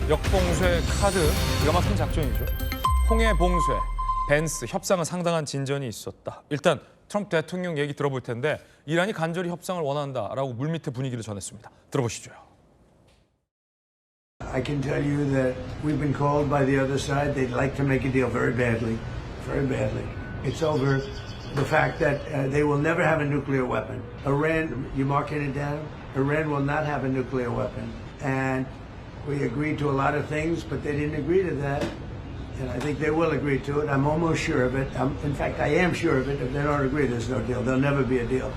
역봉쇄 카드, 기가 막힌 작전이죠. 홍해 봉쇄, 벤스 협상은 상당한 진전이 있었다. 일단 트럼프 대통령 얘기 들어볼 텐데 이란이 간절히 협상을 원한다라고 물밑의 분위기를 전했습니다. 들어보시죠. I can tell you that we've been called by the other side. They'd like to make a deal very badly, very badly. It's over the fact that they will never have a nuclear weapon. Iran, you marking it down? Iran will not have a nuclear weapon. And we agreed to a lot of things, but they didn't agree to that. And I think they will agree to it. I'm almost sure of it. In fact, I am sure of it. If they don't agree, there's no deal. There'll never be a deal.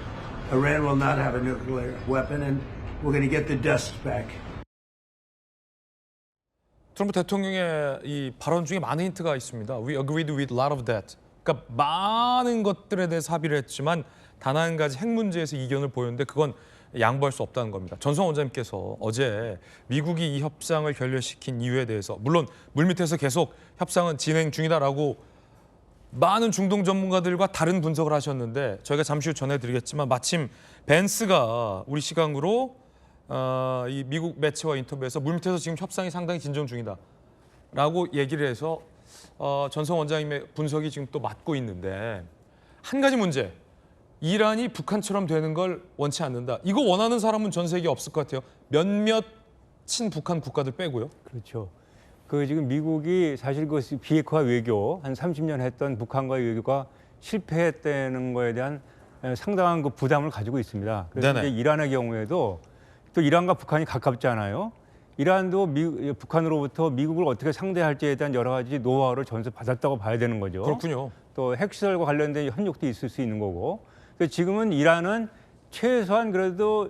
Iran will not have a nuclear weapon, and we're going to get the dust back. 트럼프 대통령의 이 발언 중에 많은 힌트가 있습니다. We agreed with a lot of that. 그러니까 많은 것들에 대해서 합의를 했지만 단 한 가지 핵 문제에서 이견을 보였는데 그건 양보할 수 없다는 겁니다. 전성 원장님께서 어제 미국이 이 협상을 결렬시킨 이유에 대해서 물론 물밑에서 계속 협상은 진행 중이다라고 많은 중동 전문가들과 다른 분석을 하셨는데 저희가 잠시 후 전해드리겠지만 마침 벤스가 우리 시각으로 이 미국 매체와 인터뷰에서 물밑에서 지금 협상이 상당히 진전 중이다라고 얘기를 해서 전성 원장님의 분석이 지금 또 맞고 있는데 한 가지 문제. 이란이 북한처럼 되는 걸 원치 않는다. 이거 원하는 사람은 전 세계에 없을 것 같아요. 몇몇 친북한 국가들 빼고요. 그렇죠. 그 지금 미국이 사실 그 비핵화 외교 한 30년 했던 북한과의 외교가 실패했다는 거에 대한 상당한 그 부담을 가지고 있습니다. 그래서 이제 이란의 경우에도 또 이란과 북한이 가깝잖아요. 이란도 북한으로부터 미국을 어떻게 상대할지에 대한 여러 가지 노하우를 전수받았다고 봐야 되는 거죠. 그렇군요. 또 핵시설과 관련된 협력도 있을 수 있는 거고. 지금은 이란은 최소한 그래도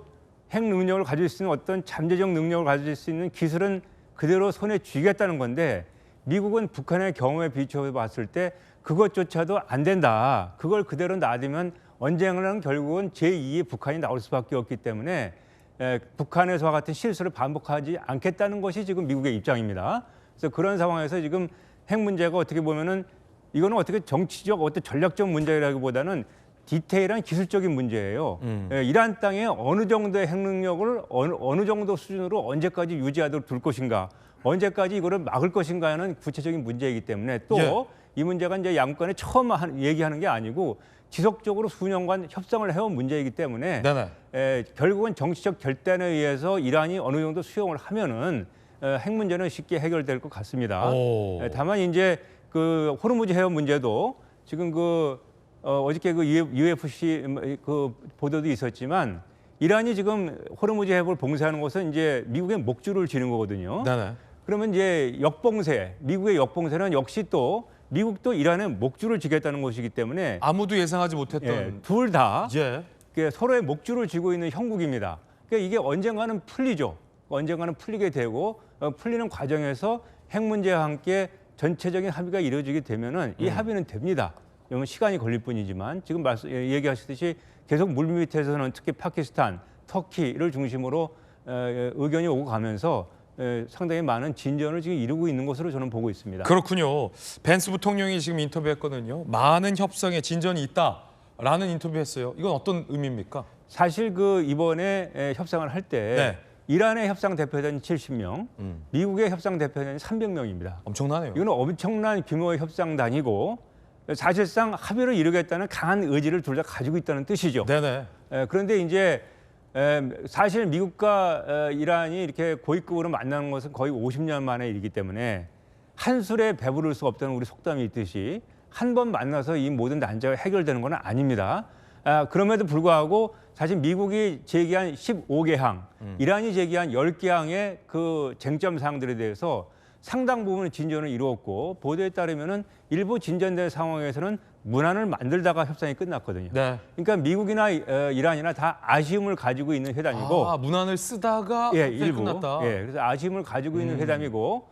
핵 능력을 가질 수 있는 어떤 잠재적 능력을 가질 수 있는 기술은 그대로 손에 쥐겠다는 건데 미국은 북한의 경우에 비춰 봤을 때 그것조차도 안 된다. 그걸 그대로 놔두면 언젠가는 결국은 제2의 북한이 나올 수밖에 없기 때문에 북한에서와 같은 실수를 반복하지 않겠다는 것이 지금 미국의 입장입니다. 그래서 그런 상황에서 지금 핵 문제가 어떻게 보면은 이거는 어떻게 정치적 어떤 전략적 문제라기보다는 디테일한 기술적인 문제예요. 이란 땅에 어느 정도의 핵 능력을 어느 정도 수준으로 언제까지 유지하도록 둘 것인가, 언제까지 이거를 막을 것인가는 구체적인 문제이기 때문에 또 이 문제가 이제 양권에 처음 얘기하는 게 아니고 지속적으로 수년간 협상을 해온 문제이기 때문에 결국은 정치적 결단에 의해서 이란이 어느 정도 수용을 하면은 핵 문제는 쉽게 해결될 것 같습니다. 다만 이제 그 호르무즈 해협 문제도 지금 어저께 그 UFC 그 보도도 있었지만 이란이 지금 호르무즈 해협을 봉쇄하는 것은 이제 미국의 목줄을 쥐는 거거든요. 그러면 이제 미국의 역봉쇄는 역시 또 미국도 이란의 목줄을 쥐겠다는 것이기 때문에 아무도 예상하지 못했던 둘 다 서로의 목줄을 쥐고 있는 형국입니다. 그러니까 이게 언젠가는 풀리죠. 언젠가는 풀리게 되고 풀리는 과정에서 핵 문제와 함께 전체적인 합의가 이루어지게 되면은 이 합의는 됩니다. 그러면 시간이 걸릴 뿐이지만 지금 얘기하셨듯이 계속 물밑에서는 특히 파키스탄, 터키를 중심으로 의견이 오고 가면서 상당히 많은 진전을 지금 이루고 있는 것으로 저는 보고 있습니다. 그렇군요. 벤스 부통령이 지금 인터뷰했거든요. 많은 협상에 진전이 있다라는 인터뷰했어요. 이건 어떤 의미입니까? 사실 이번에 협상을 할 때 이란의 협상 대표단이 70명, 미국의 협상 대표단이 300명입니다. 엄청나네요. 이건 엄청난 규모의 협상단이고 사실상 합의를 이루겠다는 강한 의지를 둘 다 가지고 있다는 뜻이죠. 그런데 이제 사실 미국과 이란이 이렇게 고위급으로 만나는 것은 거의 50년 만의 일이기 때문에 한 술에 배부를 수 없다는 우리 속담이 있듯이 한 번 만나서 이 모든 난제가 해결되는 건 아닙니다. 그럼에도 불구하고 사실 미국이 제기한 15개 항, 이란이 제기한 10개 항의 그 쟁점 사항들에 대해서 상당 부분 진전을 이루었고 보도에 따르면은 일부 진전된 상황에서는 문안을 만들다가 협상이 끝났거든요. 그러니까 미국이나 이란이나 다 아쉬움을 가지고 있는 회담이고 문안을 쓰다가 일부 끝났다. 그래서 아쉬움을 가지고 있는 회담이고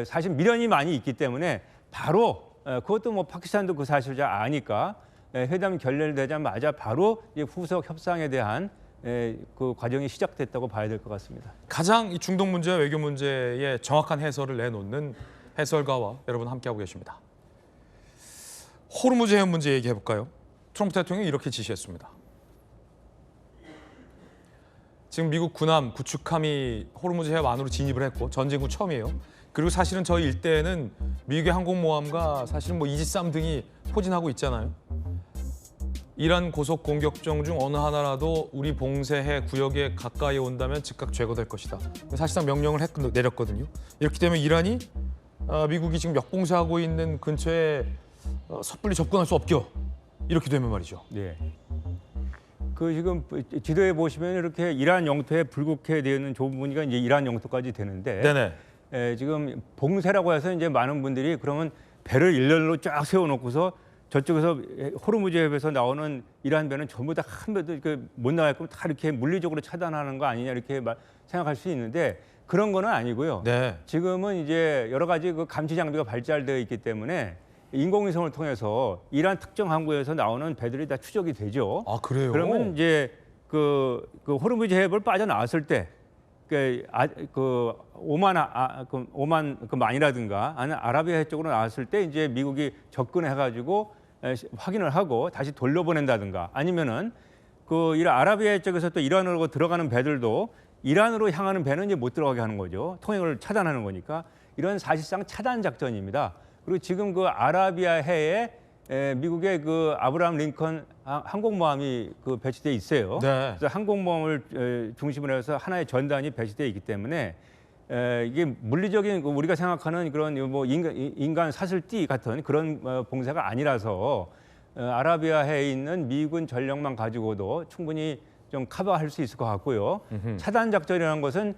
사실 미련이 많이 있기 때문에 바로 그것도 뭐 파키스탄도 그 사실을 잘 아니까 회담이 결렬되자마자 바로 후속 협상에 대한 그 과정이 시작됐다고 봐야 될 것 같습니다. 가장 이 중동 문제와 외교 문제에 정확한 해설을 내놓는 해설가와 여러분 함께하고 계십니다. 호르무즈 해협 문제 얘기해 볼까요? 트럼프 대통령이 이렇게 지시했습니다. 지금 미국 군함, 구축함이 호르무즈 해협 안으로 진입을 했고 전쟁 후 처음이에요. 그리고 사실은 저희 일대에는 미국의 항공모함과 사실은 뭐 이지삼 등이 포진하고 있잖아요. 이란 고속 공격정 중 어느 하나라도 우리 봉쇄해 구역에 가까이 온다면 즉각 제거될 것이다. 사실상 명령을 내렸거든요. 이렇게 되면 이란이 미국이 지금 역봉쇄하고 있는 근처에 섣불리 접근할 수 없겨. 이렇게 되면 말이죠. 네. 그 지금 지도에 보시면 이렇게 이란 영토에 불국해 되어 있는 좁은 부분이 이제 이란 영토까지 되는데 네네. 지금 봉쇄라고 해서 이제 많은 분들이 그러면 배를 일렬로 쫙 세워놓고서 저쪽에서 호르무즈 해협에서 나오는 이란 배는 전부 다 한 배도 못 나갈 거면 다 이렇게 물리적으로 차단하는 거 아니냐 이렇게 생각할 수 있는데 그런 거는 아니고요. 네. 지금은 이제 여러 가지 그 감시 장비가 발달되어 있기 때문에 인공위성을 통해서 이란 특정 항구에서 나오는 배들이 다 추적이 되죠. 아 그래요? 그러면 이제 그 호르무즈 해협을 빠져나왔을 때 그 오만 그 만이라든가 아니면 아라비아 쪽으로 나왔을 때 이제 미국이 접근해가지고 확인을 하고 다시 돌려보낸다든가 아니면은 그 이란 아라비아 쪽에서 또 이란으로 들어가는 배들도 이란으로 향하는 배는 이제 못 들어가게 하는 거죠. 통행을 차단하는 거니까 이런 사실상 차단 작전입니다. 그리고 지금 그 아라비아 해에 미국의 그 아브라함 링컨 항공모함이 그 배치돼 있어요. 네. 그래서 항공모함을 중심으로 해서 하나의 전단이 배치돼 있기 때문에 이게 물리적인 우리가 생각하는 그런 뭐 인간 사슬띠 같은 그런 봉쇄가 아니라서 아라비아해에 있는 미군 전력만 가지고도 충분히 좀 커버할 수 있을 것 같고요. 차단 작전이라는 것은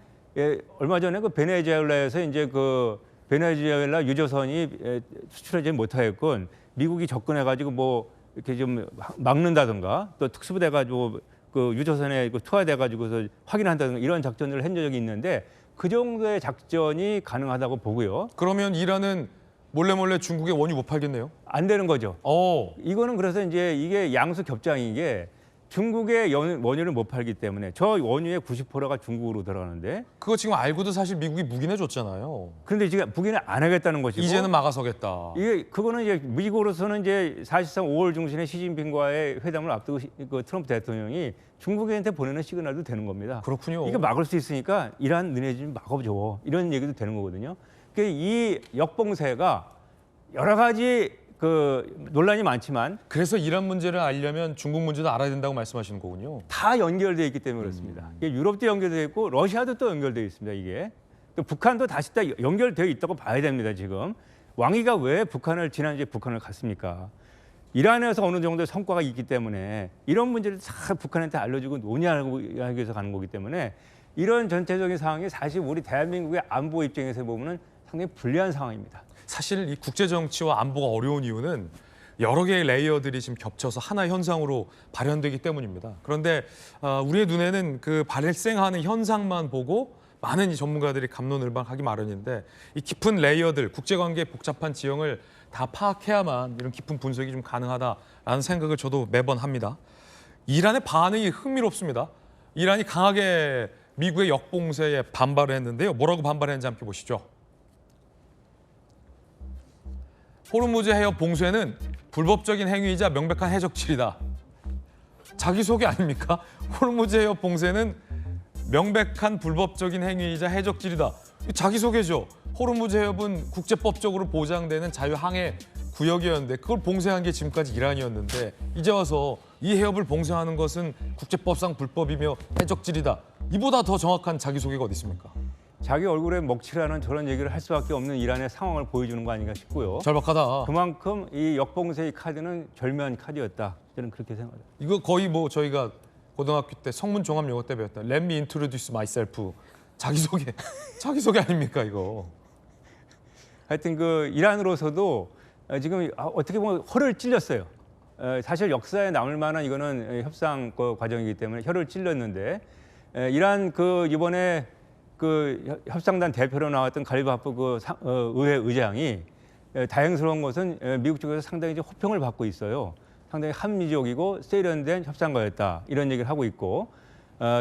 얼마 전에 그 베네수엘라에서 이제 그 베네수엘라 유조선이 수출하지 못하였건 미국이 접근해가지고 뭐 이렇게 좀 막는다든가 또 특수부대가지고 그 유조선에 투하돼가지고서 확인한다든가 이런 작전을 한 적이 있는데 그 정도의 작전이 가능하다고 보고요. 그러면 이란은 몰래 중국에 원유 못 팔겠네요? 안 되는 거죠. 이거는 그래서 이제 이게 양수 겹장인 게 중국의 원유를 못 팔기 때문에 저 원유의 90%가 중국으로 들어가는데 그거 지금 알고도 사실 미국이 묵인해 줬잖아요. 그런데 지금 북인은 안 하겠다는 것이고 이제는 막아서겠다. 이게 그거는 이제 미국으로서는 이제 사실상 5월 중순에 시진핑과의 회담을 앞두고 그 트럼프 대통령이 중국한테 보내는 시그널도 되는 겁니다. 그렇군요. 이거 막을 수 있으니까 이란 너네 좀 막아줘 이런 얘기도 되는 거거든요. 이 역봉쇄가 여러 가지 그 논란이 많지만 그래서 이란 문제를 알려면 중국 문제도 알아야 된다고 말씀하시는 거군요. 다 연결되어 있기 때문에 그렇습니다. 이게 유럽도 연결되어 있고 러시아도 또 연결되어 있습니다. 이게 또 북한도 다시 다 연결되어 있다고 봐야 됩니다. 지금 왕이가 왜 지난주에 북한을 갔습니까? 이란에서 어느 정도의 성과가 있기 때문에 이런 문제를 다 북한한테 알려주고 논의하기 위해서 가는 거기 때문에 이런 전체적인 상황이 사실 우리 대한민국의 안보 입장에서 보면 상당히 불리한 상황입니다. 사실 이 국제 정치와 안보가 어려운 이유는 여러 개의 레이어들이 지금 겹쳐서 하나의 현상으로 발현되기 때문입니다. 그런데 우리의 눈에는 그 발생하는 현상만 보고 많은 이 전문가들이 갑론을박하기 마련인데 이 깊은 레이어들, 국제관계의 복잡한 지형을 다 파악해야만 이런 깊은 분석이 좀 가능하다라는 생각을 저도 매번 합니다. 이란의 반응이 흥미롭습니다. 이란이 강하게 미국의 역봉쇄에 반발을 했는데요. 뭐라고 반발했는지 함께 보시죠. 호르무즈 해협 봉쇄는 불법적인 행위이자 명백한 해적질이다. 자기소개 아닙니까? 호르무즈 해협 봉쇄는 명백한 불법적인 행위이자 해적질이다. 자기소개죠. 호르무즈 해협은 국제법적으로 보장되는 자유항해 구역이었는데 그걸 봉쇄한 게 지금까지 이란이었는데 이제 와서 이 해협을 봉쇄하는 것은 국제법상 불법이며 해적질이다. 이보다 더 정확한 자기소개가 어디 있습니까? 자기 얼굴에 먹칠하는 저런 얘기를 할 수밖에 없는 이란의 상황을 보여주는 거 아닌가 싶고요. 절박하다. 그만큼 이 역봉쇄의 카드는 절묘한 카드였다. 저는 그렇게 생각합니다. 이거 거의 뭐 저희가 고등학교 때 성문 종합 영어 때 배웠다. Let me introduce myself. 자기소개 아닙니까 이거? 하여튼 그 이란으로서도 지금 어떻게 보면 혀를 찔렸어요. 사실 역사에 남을 만한 이거는 협상 과정이기 때문에 혀를 찔렸는데 이란 그 이번에 그 협상단 대표로 나왔던 갈리바프 그 의회 의장이 다행스러운 것은 미국 쪽에서 상당히 이제 호평을 받고 있어요. 상당히 합리적이고 세련된 협상가였다 이런 얘기를 하고 있고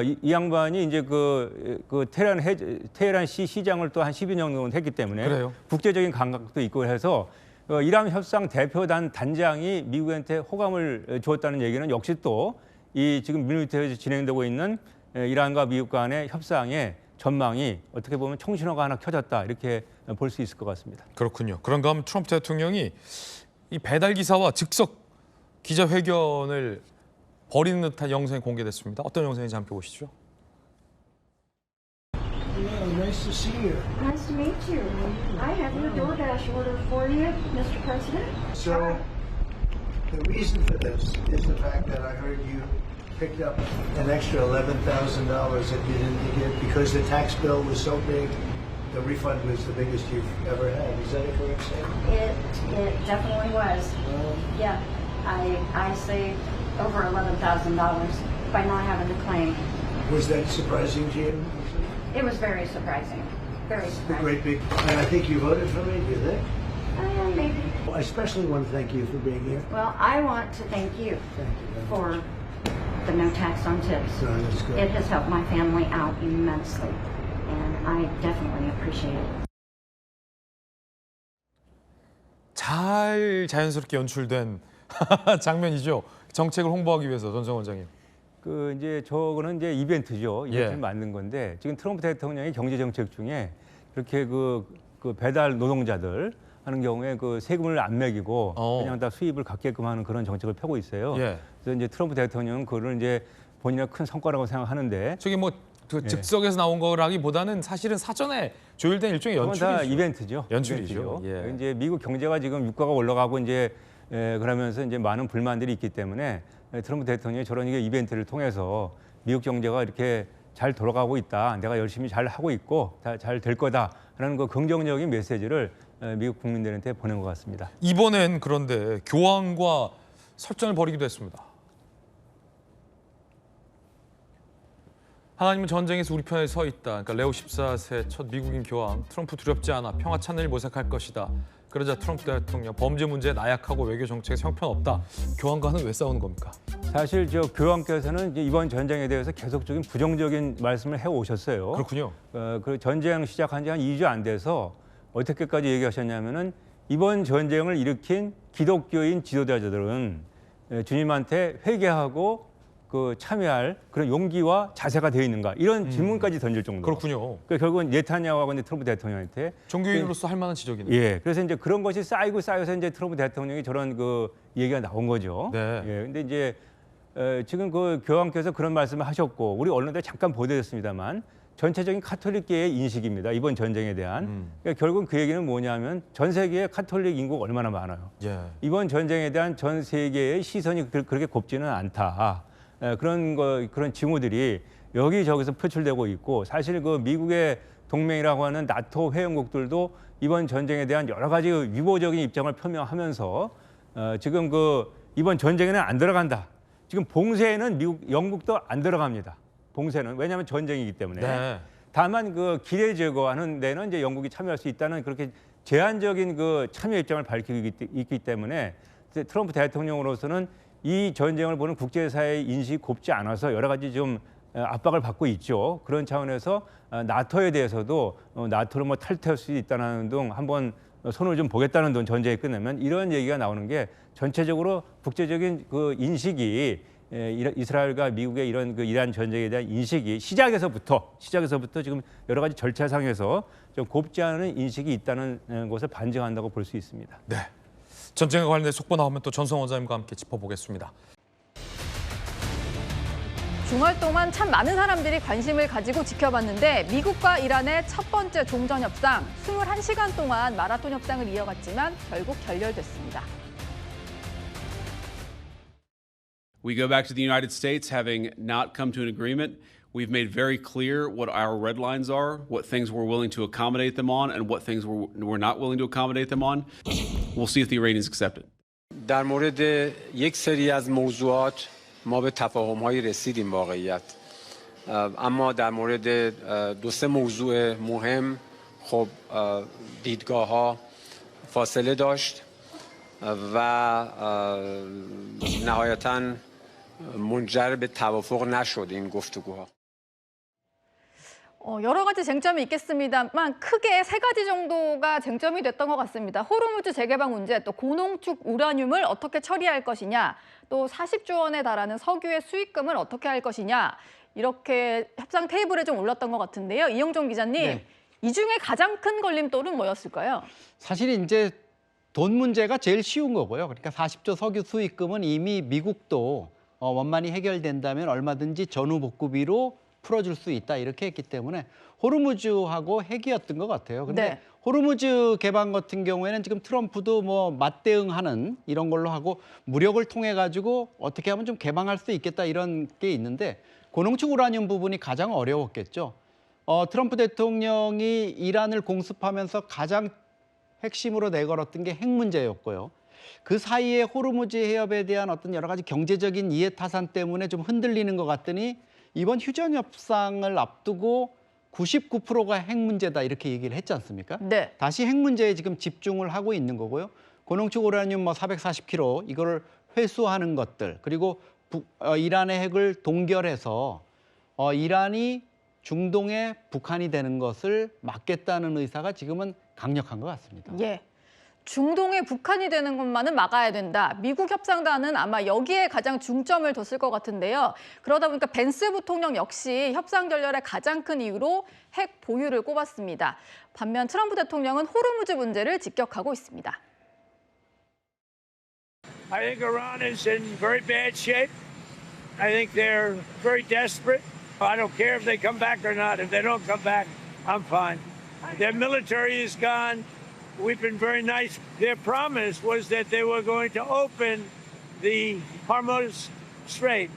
이 양반이 이제 그 테헤란 시장을 또 한 12년 정도 했기 때문에 그래요. 국제적인 감각도 있고 해서 이란 협상 대표단 단장이 미국한테 호감을 주었다는 얘기는 역시 또 이 지금 밀리터리에서 진행되고 있는 이란과 미국 간의 협상의 전망이 어떻게 보면 총신호가 하나 켜졌다 이렇게 볼 수 있을 것 같습니다. 그렇군요. 그런가 하면 트럼프 대통령이 이 배달 기사와 즉석 기자회견을 벌이는 듯한 영상이 공개됐습니다. 어떤 영상인지 함께 보시죠. Hello, nice to see you. Nice to meet you. I have your DoorDash order for you, Mr. President. So, the reason for this is the fact that I heard you picked up an extra $11,000 that you didn't get because the tax bill was so big. The refund was the biggest you've ever had. Is that a correct statement? It definitely was. Yeah, I saved over $11,000 by not having to claim. Was that surprising to you? It was very surprising. Very A surprising. great big, and I think you voted for me, do you think? Maybe. I especially want to thank you for being here. Well, I want to thank you Thank you. for the no tax on tips. No, that's good. It has helped my family out immensely, and I definitely appreciate it. 잘 자연스럽게 연출된 장면이죠. 정책을 홍보하기 위해서 전성 원장님. 그 이제 저거는 이제 이벤트죠. 이벤트를 예. 만든 건데 지금 트럼프 대통령의 경제 정책 중에 이렇게 그 배달 노동자들 하는 경우에 그 세금을 안 매기고 그냥 다 수입을 갖게끔 하는 그런 정책을 펴고 있어요. 예. 그래서 이제 트럼프 대통령은 그걸 이제 본인의 큰 성과라고 생각하는데 저기 뭐 그 즉석에서 나온 거라기보다는 사실은 사전에 조율된 일종의 그건 다 연출이죠. 이벤트죠. 연출이죠. 이벤트죠. 예. 이제 미국 경제가 지금 유가가 올라가고 이제 그러면서 이제 많은 불만들이 있기 때문에 트럼프 대통령이 저런 이벤트를 통해서 미국 경제가 이렇게 잘 돌아가고 있다. 내가 열심히 잘 하고 있고 잘 될 거다라는 그 긍정적인 메시지를 미국 국민들한테 보낸 것 같습니다. 이번엔 그런데 교황과 설전을 벌이기도 했습니다. 하나님은 전쟁에서 우리 편에 서 있다. 그러니까 레오 14세 첫 미국인 교황 트럼프 두렵지 않아 평화 찬을 모색할 것이다. 그러자 트럼프 대통령 범죄 문제에 나약하고 외교 정책에서 형편없다. 교황과는 왜 싸우는 겁니까? 사실 저 교황께서는 이제 이번 전쟁에 대해서 계속적인 부정적인 말씀을 해오셨어요. 그렇군요. 그 전쟁 시작한 지 한 2주 안 돼서 어떻게까지 얘기하셨냐면은 이번 전쟁을 일으킨 기독교인 지도자들은 주님한테 회개하고 그 참여할 그런 용기와 자세가 되어 있는가 이런 질문까지 던질 정도로. 그렇군요. 그러니까 결국은 네타냐후하고 이제 트럼프 대통령한테 종교인으로서 할 만한 지적이네요. 예, 그래서 이제 그런 것이 쌓여서 이제 트럼프 대통령이 저런 그 얘기가 나온 거죠. 네. 예, 근데 이제 지금 그 교황께서 그런 말씀을 하셨고 우리 언론에 잠깐 보도됐습니다만 전체적인 카톨릭계의 인식입니다. 이번 전쟁에 대한. 그러니까 결국은 그 얘기는 뭐냐면 전 세계에 카톨릭 인구가 얼마나 많아요. 예. 이번 전쟁에 대한 전 세계의 시선이 그렇게 곱지는 않다. 그런 징후들이 여기저기서 표출되고 있고 사실 그 미국의 동맹이라고 하는 나토 회원국들도 이번 전쟁에 대한 여러 가지 유보적인 입장을 표명하면서 지금 그 이번 전쟁에는 안 들어간다. 지금 봉쇄에는 영국도 안 들어갑니다. 봉쇄는 왜냐하면 전쟁이기 때문에. 네. 다만 그 기뢰 제거하는 데는 이제 영국이 참여할 수 있다는 그렇게 제한적인 그 참여 입장을 밝히고 있기 때문에 트럼프 대통령으로서는 이 전쟁을 보는 국제사회의 인식이 곱지 않아서 여러 가지 좀 압박을 받고 있죠. 그런 차원에서 나토에 대해서도 나토를 뭐 탈퇴할 수 있다는 등 한번 손을 좀 보겠다는 등 전쟁이 끝나면 이런 얘기가 나오는 게 전체적으로 국제적인 그 인식이 이스라엘과 미국의 이런 그 이란 전쟁에 대한 인식이 시작에서부터 지금 여러 가지 절차상에서 좀 곱지 않은 인식이 있다는 것을 반증한다고 볼 수 있습니다. 네. 전쟁과 관련된 속보 나오면 또 전성 원장님과 함께 짚어보겠습니다. 주말 동안 참 많은 사람들이 관심을 가지고 지켜봤는데 미국과 이란의 첫 번째 종전 협상 21시간 동안 마라톤 협상을 이어갔지만 결국 결렬됐습니다. We go back to the United States having not come to an agreement. We've made very clear what our red lines are, what things we're willing to accommodate them on, and what things we're not willing to accommodate them on. We'll see if the Iranians accept it. در مورد یک سری از موضوعات ما به تفاهم‌هایی رسیدیم واقعیت. اما در مورد دو سه موضوع مهم خب دیدگاه‌ها فاصله داشت و نهایتاً منجر به توافق نشد این گفتگوها. 여러 가지 쟁점이 있겠습니다만 크게 세 가지 정도가 쟁점이 됐던 것 같습니다. 호르무즈 재개방 문제, 또 고농축 우라늄을 어떻게 처리할 것이냐, 또 40조 원에 달하는 석유의 수익금을 어떻게 할 것이냐, 이렇게 협상 테이블에 좀 올랐던 것 같은데요. 이영종 기자님, 네. 이 중에 가장 큰 걸림돌은 뭐였을까요? 사실 이제 돈 문제가 제일 쉬운 거고요. 그러니까 40조 석유 수익금은 이미 미국도 원만히 해결된다면 얼마든지 전후 복구비로 풀어줄 수 있다 이렇게 했기 때문에 호르무즈하고 핵이었던 것 같아요. 근데 네. 호르무즈 개방 같은 경우에는 지금 트럼프도 뭐 맞대응하는 이런 걸로 하고 무력을 통해 가지고 어떻게 하면 좀 개방할 수 있겠다 이런 게 있는데 고농축 우라늄 부분이 가장 어려웠겠죠. 트럼프 대통령이 이란을 공습하면서 가장 핵심으로 내걸었던 게 핵 문제였고요. 그 사이에 호르무즈 해협에 대한 어떤 여러 가지 경제적인 이해타산 때문에 좀 흔들리는 것 같더니 이번 휴전 협상을 앞두고 99%가 핵 문제다 이렇게 얘기를 했지 않습니까? 네. 다시 핵 문제에 지금 집중을 하고 있는 거고요. 고농축 우라늄 440kg 이거를 회수하는 것들 그리고 이란의 핵을 동결해서 이란이 중동의 북한이 되는 것을 막겠다는 의사가 지금은 강력한 것 같습니다. 예. 중동의 북한이 되는 것만은 막아야 된다. 미국 협상단은 아마 여기에 가장 중점을 뒀을 것 같은데요. 그러다 보니까 벤스 부통령 역시 협상 결렬의 가장 큰 이유로 핵 보유를 꼽았습니다. 반면 트럼프 대통령은 호르무즈 문제를 직격하고 있습니다. I think Iran is in very bad shape. I think they're very desperate. I don't care if they come back or not. If they don't come back, I'm fine. Their military is gone. We've been very nice. Their promise was that they were going to open the Hormuz Strait.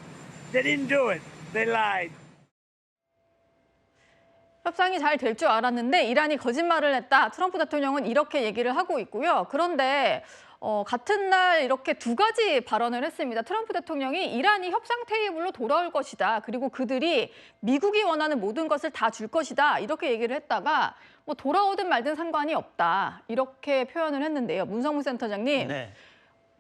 They didn't do it. They lied. 협상이 잘 될 줄 알았는데 이란이 거짓말을 했다. 트럼프 대통령은 이렇게 얘기를 하고 있고요. 그런데 같은 날 이렇게 두 가지 발언을 했습니다. 트럼프 대통령이 이란이 협상 테이블로 돌아올 것이다. 그리고 그들이 미국이 원하는 모든 것을 다 줄 것이다. 이렇게 얘기를 했다가 뭐 돌아오든 말든 상관이 없다. 이렇게 표현을 했는데요. 문성무 센터장님. 네.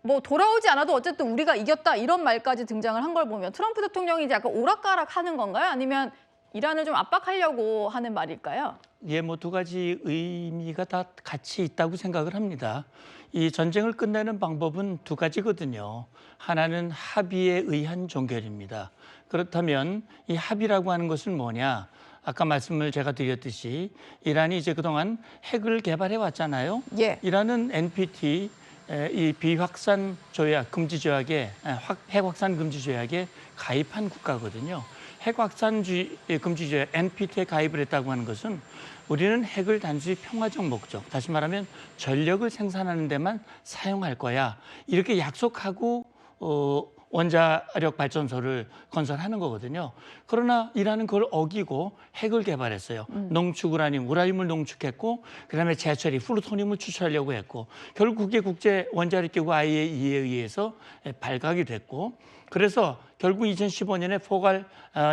뭐 돌아오지 않아도 어쨌든 우리가 이겼다. 이런 말까지 등장을 한 걸 보면 트럼프 대통령이 이제 약간 오락가락 하는 건가요? 아니면 이란을 좀 압박하려고 하는 말일까요? 예, 뭐 두 가지 의미가 다 같이 있다고 생각을 합니다. 이 전쟁을 끝내는 방법은 두 가지거든요. 하나는 합의에 의한 종결입니다. 그렇다면 이 합의라고 하는 것은 뭐냐? 아까 말씀을 제가 드렸듯이 이란이 이제 그동안 핵을 개발해 왔잖아요. 예. 이란은 NPT 이 비확산 조약 금지 조약에 핵 확산 금지 조약에 가입한 국가거든요. 핵 확산 금지 조약 NPT에 가입을 했다고 하는 것은 우리는 핵을 단순히 평화적 목적, 다시 말하면 전력을 생산하는 데만 사용할 거야. 이렇게 약속하고 원자력 발전소를 건설하는 거거든요. 그러나 이란은 그걸 어기고 핵을 개발했어요. 농축 우라늄을 농축했고 그다음에 재처리 플루토늄을 추출하려고 했고 결국 그게 국제 원자력 기구 IAEA에 의해서 발각이 됐고 그래서 결국 2015년에 포괄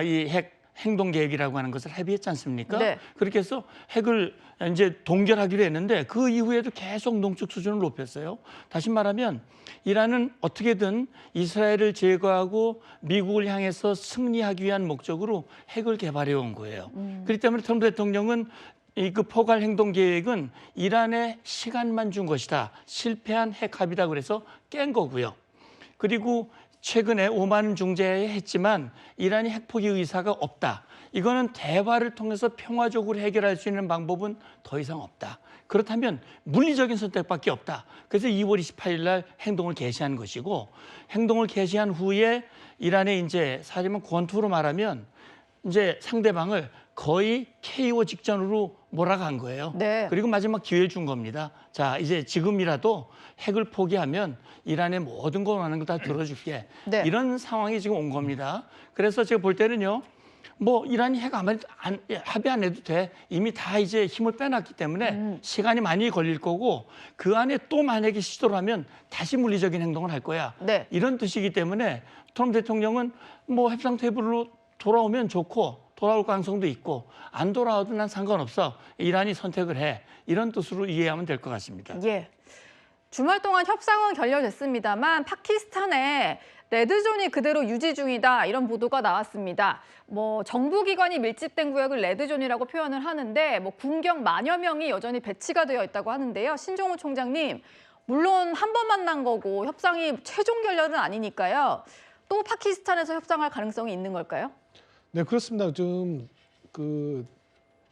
이 핵 행동 계획이라고 하는 것을 합의했지 않습니까? 네. 그렇게 해서 핵을 이제 동결하기로 했는데 그 이후에도 계속 농축 수준을 높였어요. 다시 말하면 이란은 어떻게든 이스라엘을 제거하고 미국을 향해서 승리하기 위한 목적으로 핵을 개발해 온 거예요. 그렇기 때문에 트럼프 대통령은 그 포괄 행동 계획은 이란에 시간만 준 것이다. 실패한 핵 합의다 그래서 깬 거고요. 그리고 최근에 오만 중재했지만 이란이 핵포기 의사가 없다. 이거는 대화를 통해서 평화적으로 해결할 수 있는 방법은 더 이상 없다. 그렇다면 물리적인 선택밖에 없다. 그래서 2월 28일 날 행동을 개시한 것이고 행동을 개시한 후에 이란의 이제 사실은 권투로 말하면 이제 상대방을 거의 KO 직전으로 몰아간 거예요. 네. 그리고 마지막 기회를 준 겁니다. 자, 이제 지금이라도 핵을 포기하면 이란의 모든 거 원하는 거 다 들어줄게. 네. 이런 상황이 지금 온 겁니다. 그래서 제가 볼 때는요. 뭐 이란이 핵 합의 안 해도 돼. 이미 다 이제 힘을 빼놨기 때문에 시간이 많이 걸릴 거고 그 안에 또 만약에 시도를 하면 다시 물리적인 행동을 할 거야. 네. 이런 뜻이기 때문에 트럼프 대통령은 뭐 협상 테이블로 돌아오면 좋고 돌아올 가능성도 있고 안 돌아와도 난 상관없어. 이란이 선택을 해. 이런 뜻으로 이해하면 될 것 같습니다. 예. 주말 동안 협상은 결렬됐습니다만 파키스탄에 레드존이 그대로 유지 중이다 이런 보도가 나왔습니다. 뭐 정부기관이 밀집된 구역을 레드존이라고 표현을 하는데 뭐 군경 만여 명이 여전히 배치가 되어 있다고 하는데요. 신종우 총장님, 물론 한 번 만난 거고 협상이 최종 결렬은 아니니까요. 또 파키스탄에서 협상할 가능성이 있는 걸까요? 네, 그렇습니다. 좀 그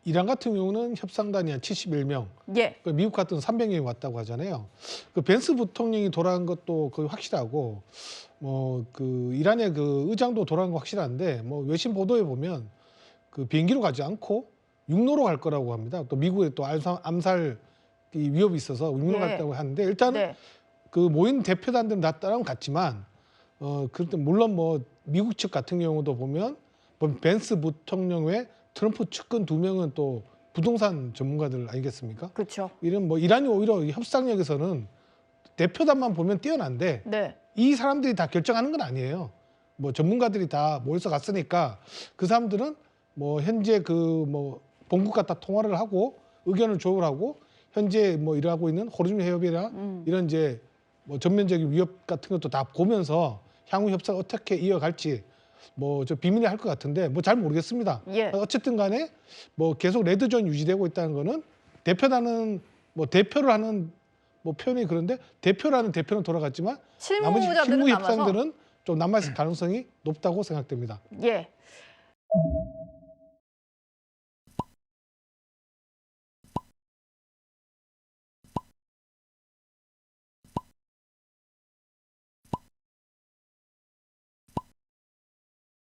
이란 같은 경우는 협상단이 한 71명, 예. 그 미국 같은 300명이 왔다고 하잖아요. 그 벤스 부통령이 돌아간 것도 거의 확실하고, 뭐 그 이란의 그 의장도 돌아간 거 확실한데, 뭐 외신 보도에 보면 그 비행기로 가지 않고 육로로 갈 거라고 합니다. 또 미국에 또 암살 이 위협이 있어서 육로로 예. 갔다고 하는데 일단은 네. 그 모인 대표단들은 다 따라온 같지만, 그때 물론 뭐 미국 측 같은 경우도 보면 뭐 벤스 부통령 외 트럼프 측근 2명은 또 부동산 전문가들 아니겠습니까? 그렇죠. 이런 뭐 이란이 오히려 이 협상력에서는 대표단만 보면 뛰어난데 네. 이 사람들이 다 결정하는 건 아니에요. 뭐 전문가들이 다 모여서 갔으니까 그 사람들은 뭐 현재 그 뭐 본국과 다 통화를 하고 의견을 조율하고 현재 뭐 일하고 있는 호르무즈 해협이나 이런 이제 뭐 전면적인 위협 같은 것도 다 보면서 향후 협상 어떻게 이어갈지 뭐 저 비밀리 할 것 같은데 뭐 잘 모르겠습니다. 예. 어쨌든 간에 뭐 계속 레드존 유지되고 있다는 거는 대표단은 뭐 대표를 하는 뭐 표현이 그런데 대표라는 대표는 돌아갔지만 나머지 실무자들은 실무 남아서. 협상들은 좀 남아있을 가능성이 높다고 생각됩니다. 예.